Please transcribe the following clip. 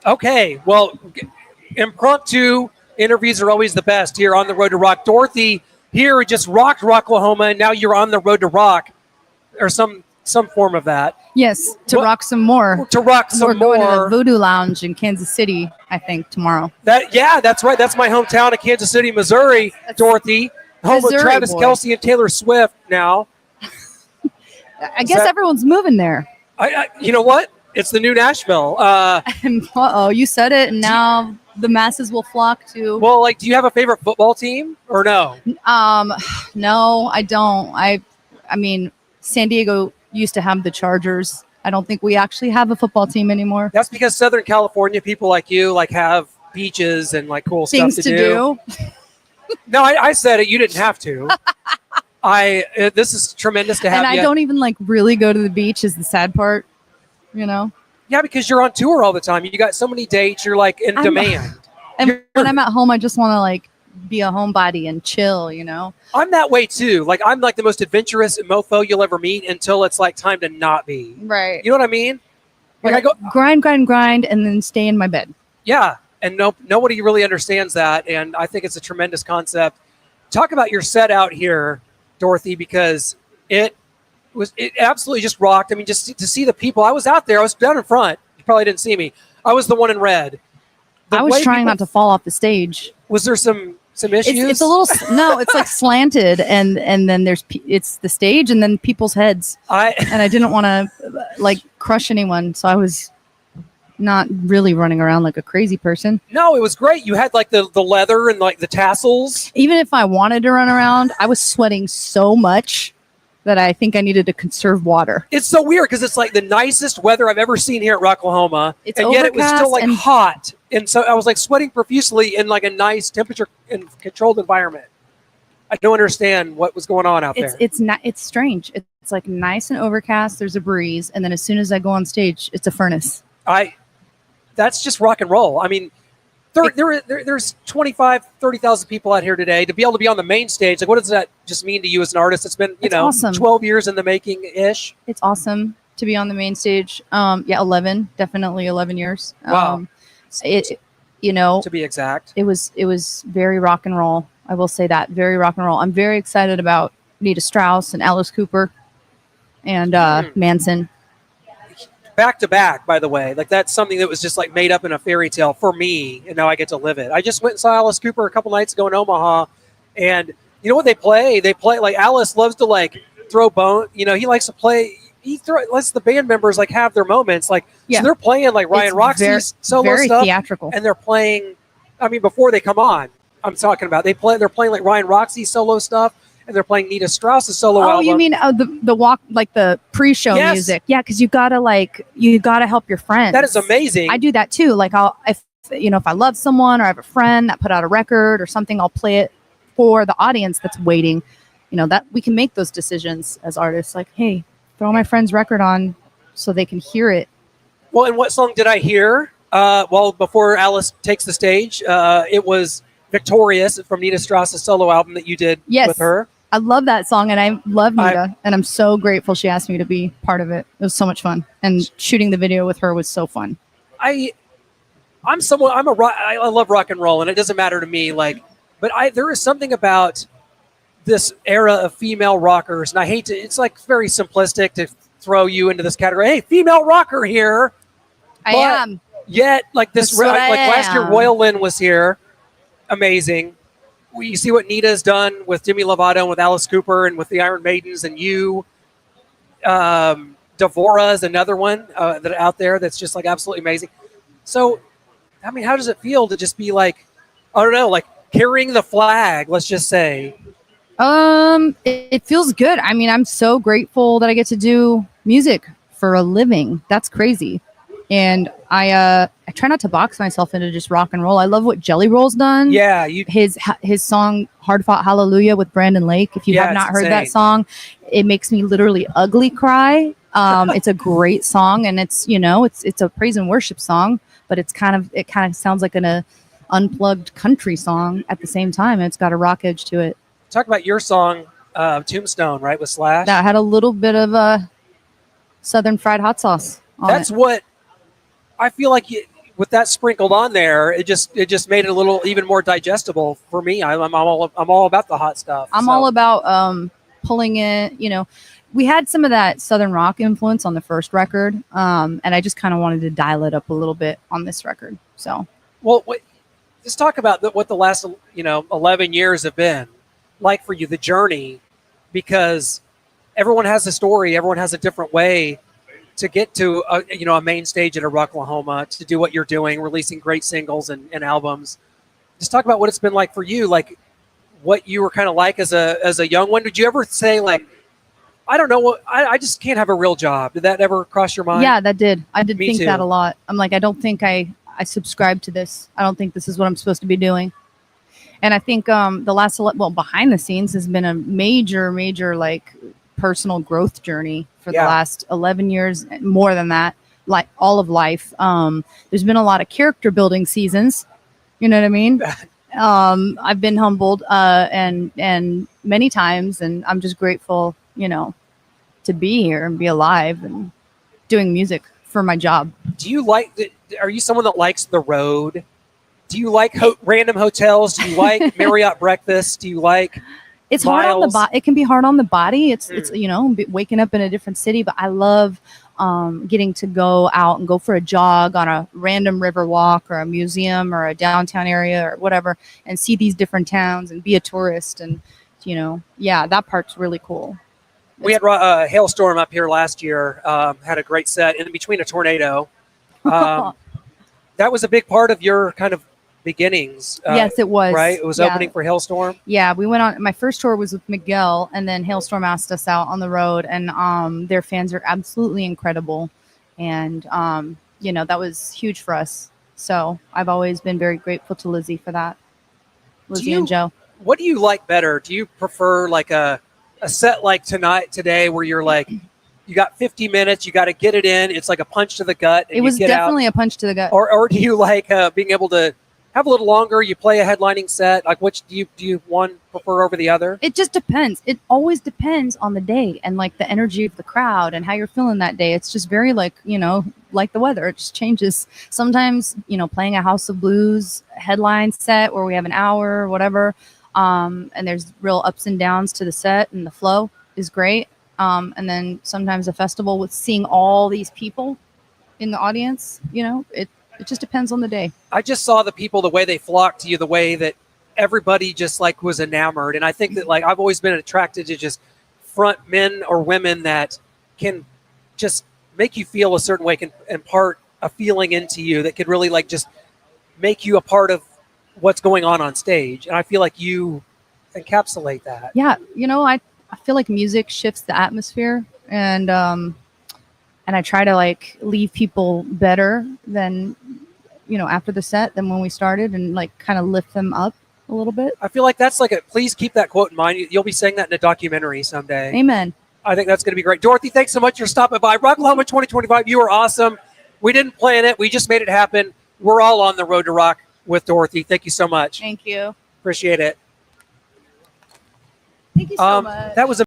Okay, well, impromptu interviews are always the best here on the road to rock. Dorothy here just rocked Rocklahoma, and now you're on the road to rock, or some form of that. Yes, to What- rock some more. To rock some We're going to the more. Voodoo Lounge in Kansas City, I think, tomorrow. That's right. That's my hometown of Kansas City, Missouri. Dorothy, home of Missouri Travis boy. Kelce and Taylor Swift. Now, I guess everyone's moving there. you know what? It's the new Nashville. Uh-oh, you said it, and now the masses will flock to. Well, like, do you have a favorite football team or no? No, I don't. I mean, San Diego used to have the Chargers. I don't think we actually have a football team anymore. That's because Southern California people like you have beaches and like cool Things stuff to do. No, I said it. You didn't have to. This is tremendous to have. And I don't even like really go to the beach. Is the sad part, you know? Yeah, because you're on tour all the time. You got so many dates. You're like in demand. And when I'm at home, I just want to like be a homebody and chill, you know? I'm that way too. Like, I'm like the most adventurous mofo you'll ever meet until it's like time to not be. Right. You know what I mean? Like, I go grind, and then stay in my bed. Yeah, and nobody really understands that, and I think it's a tremendous concept. Talk about your set out here, Dorothy, because it absolutely just rocked. I mean, just to see the people. I was out there. I was down in front. You probably didn't see me. I was the one in red. I was trying not to fall off the stage. Was there some issues? It's a little no. It's like slanted, and then it's the stage, and then people's heads. And I didn't want to like crush anyone, so I was not really running around like a crazy person. No, it was great. You had like the leather and like the tassels. Even if I wanted to run around, I was sweating so much that I think I needed to conserve water. It's so weird because it's like the nicest weather I've ever seen here at Rocklahoma, and yet it was still like hot. And so I was like sweating profusely in like a nice temperature and controlled environment. I don't understand what was going on out there. It's strange. It's like nice and overcast. There's a breeze, and then as soon as I go on stage, it's a furnace. That's just rock and roll. I mean, there's 25, 30,000 people out here today. To be able to be on the main stage, like, what does that just mean to you as an artist? It's been, awesome. 12 years in the making-ish. It's awesome to be on the main stage. definitely 11 years. Wow. To be exact. It was very rock and roll. I will say that, very rock and roll. I'm very excited about Nita Strauss and Alice Cooper and Manson. Back to back, by the way. Like, that's something that was just like made up in a fairy tale for me, and now I get to live it. I just went and saw Alice Cooper a couple nights ago in Omaha, and you know what they play? They play, like, Alice loves to like throw bone. He likes to play. Lets the band members like have their moments. Like, so they're playing like Ryan Roxy's solo very stuff, theatrical, and they're playing. I mean, before they come on, I'm talking about they're playing like Ryan Roxy's solo stuff. And they're playing Nita Strauss's solo album. Oh, you mean the walk, like the pre-show music? Yeah, because you gotta help your friends. That is amazing. I do that too. Like, if I love someone or I have a friend that put out a record or something, I'll play it for the audience that's waiting. That we can make those decisions as artists. Like, hey, throw my friend's record on so they can hear it. Well, and what song did I hear? Before Alice takes the stage, it was Victorious from Nita Strauss's solo album that you did with her. I love that song, and I love Nita, and I'm so grateful she asked me to be part of it. It was so much fun, and shooting the video with her was so fun. I love rock and roll, and it doesn't matter to me. But there is something about this era of female rockers, and I hate to. It's like very simplistic to throw you into this category. Hey, female rocker here. I am. Yet, like this, last year, Royal Lynn was here. Amazing. You see what Nita's done with Demi Lovato and with Alice Cooper and with the Iron Maidens and you. Devora is another one that out there that's just like absolutely amazing. So, I mean, how does it feel to just be like, I don't know, like carrying the flag, let's just say? It feels good. I mean, I'm so grateful that I get to do music for a living. That's crazy. And I try not to box myself into just rock and roll. I love what Jelly Roll's done. Yeah, his song "Hard Fought Hallelujah" with Brandon Lake. If you have not heard that song, it makes me literally ugly cry. It's a great song, and it's a praise and worship song, but it kind of sounds like an unplugged country song at the same time. And it's got a rock edge to it. Talk about your song "Tombstone," right, with Slash. That had a little bit of Southern fried hot sauce. That's what I feel like with that sprinkled on there, it just made it a little even more digestible for me. I'm all about the hot stuff. I'm all about pulling it. You know, we had some of that Southern rock influence on the first record, and I just kind of wanted to dial it up a little bit on this record. So, well, let's talk about what the last 11 years have been like for you, the journey, because everyone has a story, everyone has a different way to get to a main stage at a Rocklahoma, to do what you're doing, releasing great singles and albums. Just talk about what it's been like for you, like what you were kind of like as a young one. Did you ever say, like, I don't know, I just can't have a real job? Did that ever cross your mind? Yeah, that did. I did think too. that a lot. I'm like, I don't think I subscribe to this. I don't think this is what I'm supposed to be doing. And I think the last, behind the scenes has been a major, like personal growth journey for the last 11 years, more than that, like all of life. There's been a lot of character building seasons. You know what I mean? I've been humbled and many times, and I'm just grateful, to be here and be alive and doing music for my job. Do you are you someone that likes the road? Do you like random hotels? Do you like Marriott breakfast? Do you like It's hard on the body. It can be hard on the body. It's waking up in a different city, but I love getting to go out and go for a jog on a random river walk or a museum or a downtown area or whatever, and see these different towns and be a tourist. And that part's really cool. We had a hailstorm up here last year. Had a great set in between a tornado. That was a big part of your kind of beginnings. Yes, it was. Right? It was opening for Hailstorm. Yeah, we went on. My first tour was with Miguel, and then Hailstorm asked us out on the road, and their fans are absolutely incredible, and that was huge for us. So I've always been very grateful to Lizzie for that. Lizzie and Joe. What do you like better? Do you prefer like a set like today, where you're like, you got 50 minutes, you got to get it in. It's like a punch to the gut. And it was definitely a punch to the gut. Or do you like being able to have a little longer? You play a headlining set. Like, which do you one prefer over the other? It just depends. It always depends on the day and like the energy of the crowd and how you're feeling that day. It's just very like the weather. It just changes. Sometimes playing a House of Blues headline set where we have an hour or whatever, and there's real ups and downs to the set, and the flow is great. And then sometimes a festival with seeing all these people in the audience, it just depends on the day. I just saw the people, the way they flocked to you, the way that everybody just like was enamored. And I think that like I've always been attracted to just front men or women that can just make you feel a certain way, can impart a feeling into you that could really like just make you a part of what's going on stage. And I feel like you encapsulate that. Yeah. I feel like music shifts the atmosphere, and I try to like leave people better than, after the set than when we started, and like kind of lift them up a little bit. I feel like that's like please keep that quote in mind. You'll be saying that in a documentary someday. Amen. I think that's going to be great. Dorothy, thanks so much for stopping by. Rocklahoma 2025, you were awesome. We didn't plan it. We just made it happen. We're all on the road to rock with Dorothy. Thank you so much. Thank you. Appreciate it. Thank you so much. That was